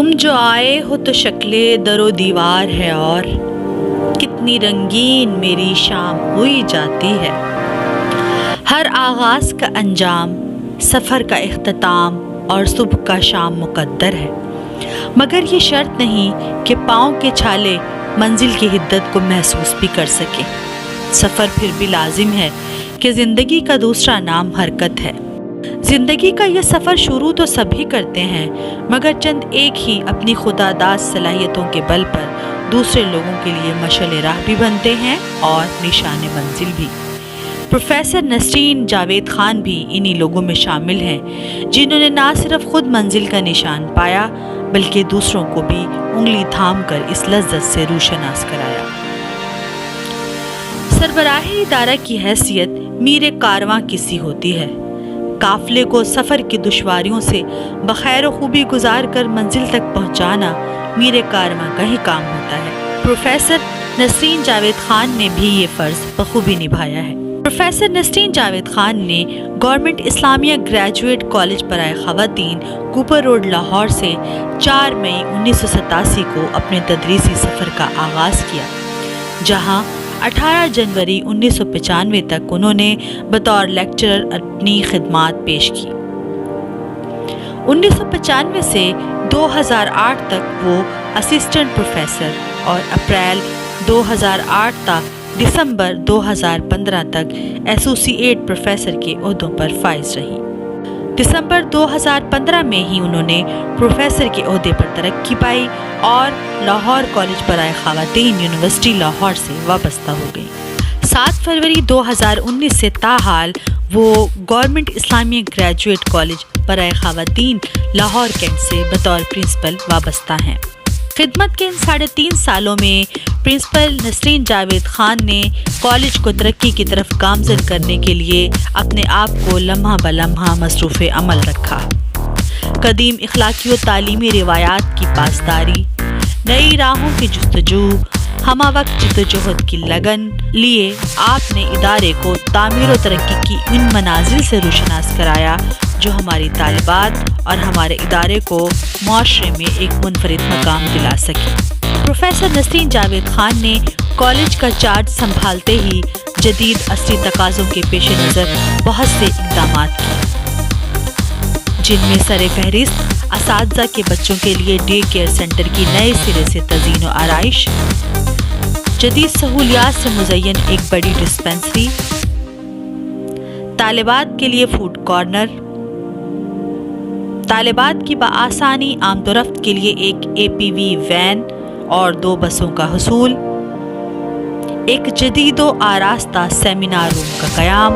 تم جو آئے ہو تو شکل در و دیوار ہے اور کتنی رنگین میری شام ہوئی جاتی ہے. ہر آغاز کا انجام، سفر کا اختتام اور صبح کا شام مقدر ہے، مگر یہ شرط نہیں کہ پاؤں کے چھالے منزل کی حدت کو محسوس بھی کر سکیں. سفر پھر بھی لازم ہے کہ زندگی کا دوسرا نام حرکت ہے. زندگی کا یہ سفر شروع تو سبھی کرتے ہیں، مگر چند ایک ہی اپنی خدا داد صلاحیتوں کے بل پر دوسرے لوگوں کے لیے مشعل راہ بھی بنتے ہیں اور نشان منزل بھی. پروفیسر نسرین جاوید خان بھی انہی لوگوں میں شامل ہیں جنہوں نے نہ صرف خود منزل کا نشان پایا بلکہ دوسروں کو بھی انگلی تھام کر اس لذت سے روشناس کرایا. سربراہ ادارہ کی حیثیت میر کارواں کسی ہوتی ہے. قافلے کو سفر کی دشواریوں سے بخیر و خوبی گزار کر منزل تک پہنچانا میر کارواں کا ہی کام ہوتا ہے. پروفیسر نسرین جاوید خان نے بھی یہ فرض بخوبی نبھایا ہے. پروفیسر نسرین جاوید خان نے گورنمنٹ اسلامیہ گریجویٹ کالج برائے خواتین کوپر روڈ لاہور سے 4 مئی 1987 کو اپنے تدریسی سفر کا آغاز کیا، جہاں 18 جنوری 1995 تک انہوں نے بطور لیکچرر اپنی خدمات پیش کی. 1995 سے 2008 تک وہ اسسٹنٹ پروفیسر اور اپریل 2008 تا دسمبر 2015 تک ایسوسی ایٹ پروفیسر کے عہدوں پر فائز رہی. دسمبر 2015 میں ہی انہوں نے پروفیسر کے عہدے پر ترقی پائی اور لاہور کالج برائے خواتین یونیورسٹی لاہور سے وابستہ ہو گئی. 7 فروری 2019 سے تاحال وہ گورنمنٹ اسلامیہ گریجویٹ کالج برائے خواتین لاہور کینٹ سے بطور پرنسپل وابستہ ہیں. خدمت کے ان 3.5 سالوں میں پرنسپل نسرین جاوید خان نے کالج کو ترقی کی طرف گامزن کرنے کے لیے اپنے آپ کو لمحہ بلمحہ مصروف عمل رکھا. قدیم اخلاقی و تعلیمی روایات کی پاسداری، نئی راہوں کی جستجو، ہمہ وقت جدوجہد کی لگن لیے آپ نے ادارے کو تعمیر و ترقی کی ان منازل سے روشناس کرایا جو ہماری طالبات اور ہمارے ادارے کو معاشرے میں ایک منفرد مقام دلا سکے. پروفیسر نسرین جاوید خان نے کالج کا چارج سنبھالتے ہی جدید عصری تقاضوں کے پیش نظر بہت سے اقدامات کیے، جن میں سر فہرست اساتذہ کے بچوں کے لیے ڈے کیئر سینٹر کی نئے سرے سے تزئین و آرائش، جدید سہولیات سے مزین ایک بڑی ڈسپنسری، طالبات کے لیے فوڈ کارنر، طالبات کی بآسانی آمد و رفت کے لیے ایک APV وین اور 2 بسوں کا حصول، ایک جدید و آراستہ سیمینار روم کا قیام،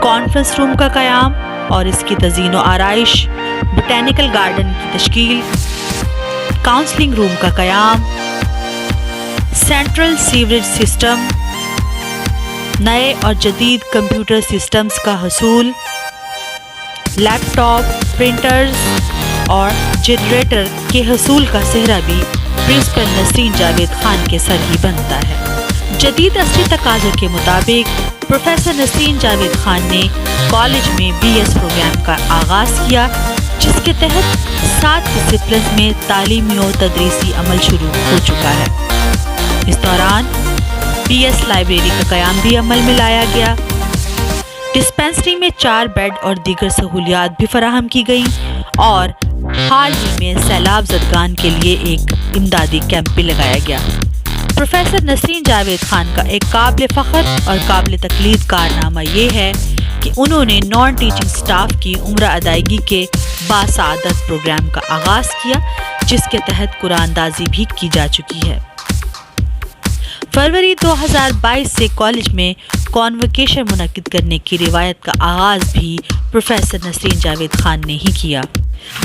کانفرنس روم کا قیام اور اس کی تزئین و آرائش، بوٹینیکل گارڈن کی تشکیل، کاؤنسلنگ روم کا قیام، سینٹرل سیوریج سسٹم، نئے اور جدید کمپیوٹر سسٹمز کا حصول، لیپ ٹاپ، پرنٹرز اور جنریٹر کے حصول کا صحرا بھی پرنسپل نسرین جاوید خان کے سر ہی بنتا ہے. جدید عصری تقاضوں کے مطابق پروفیسر نسرین جاوید خان نے کالج میں BS پروگرام کا آغاز کیا، جس کے تحت 7 ڈسپلنز میں تعلیمی و تدریسی عمل شروع ہو چکا ہے. اس دوران BS لائبریری کا قیام بھی عمل میں لایا گیا. ڈسپنسری میں 4 بیڈ اور دیگر سہولیات بھی فراہم کی گئیں اور حال ہی میں سیلاب زدگان کے لیے ایک امدادی کیمپ بھی لگایا گیا. پروفیسر نسرین جاوید خان کا ایک قابل فخر اور قابل تقلید کارنامہ یہ ہے کہ انہوں نے نان ٹیچنگ سٹاف کی عمرہ ادائیگی کے باسعادت پروگرام کا آغاز کیا، جس کے تحت قرآن اندازی بھی کی جا چکی ہے. فروری 2022 سے کالج میں کانوکیشن منعقد کرنے کی روایت کا آغاز بھی پروفیسر نسرین جاوید خان نے ہی کیا.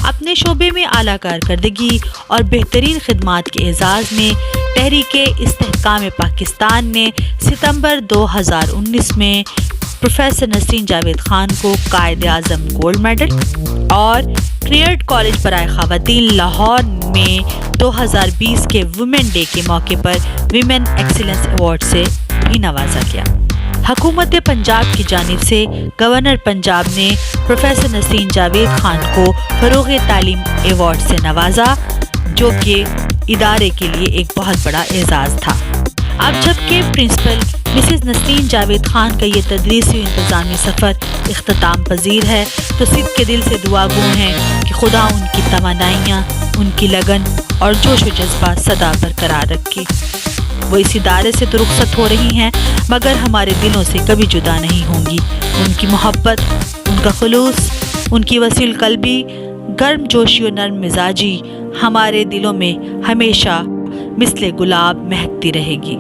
اپنے شعبے میں اعلیٰ کارکردگی اور بہترین خدمات کے اعزاز میں تحریک استحکام پاکستان نے ستمبر 2019 میں پروفیسر نسرین جاوید خان کو قائد اعظم گولڈ میڈل اور کریئرڈ کالج برائے خواتین لاہور میں 2020 کے ویمن ڈے کے موقع پر ویمن ایکسیلنس ایوارڈ سے بھی نوازا گیا. حکومت پنجاب کی جانب سے گورنر پنجاب نے پروفیسر نسیم جاوید خان کو فروغ تعلیم ایوارڈ سے نوازا، جو کہ ادارے کے لیے ایک بہت بڑا اعزاز تھا۔ اب جبکہ پرنسپل مسز نسرین جاوید خان کا یہ تدریسی و انتظامی سفر اختتام پذیر ہے، تو سکھ کے دل سے دعا گو ہیں کہ خدا ان کی توانائیاں، ان کی لگن اور جوش و جذبہ سدا برقرار رکھے۔ وہ اس ادارے سے تو رخصت ہو رہی ہیں، مگر ہمارے دلوں سے کبھی جدا نہیں ہوں گی۔ ان کی محبت، ان کا خلوص، ان کی وسیع قلبی، گرم جوشی و نرم مزاجی ہمارے دلوں میں ہمیشہ مثل گلاب مہکتی رہے گی۔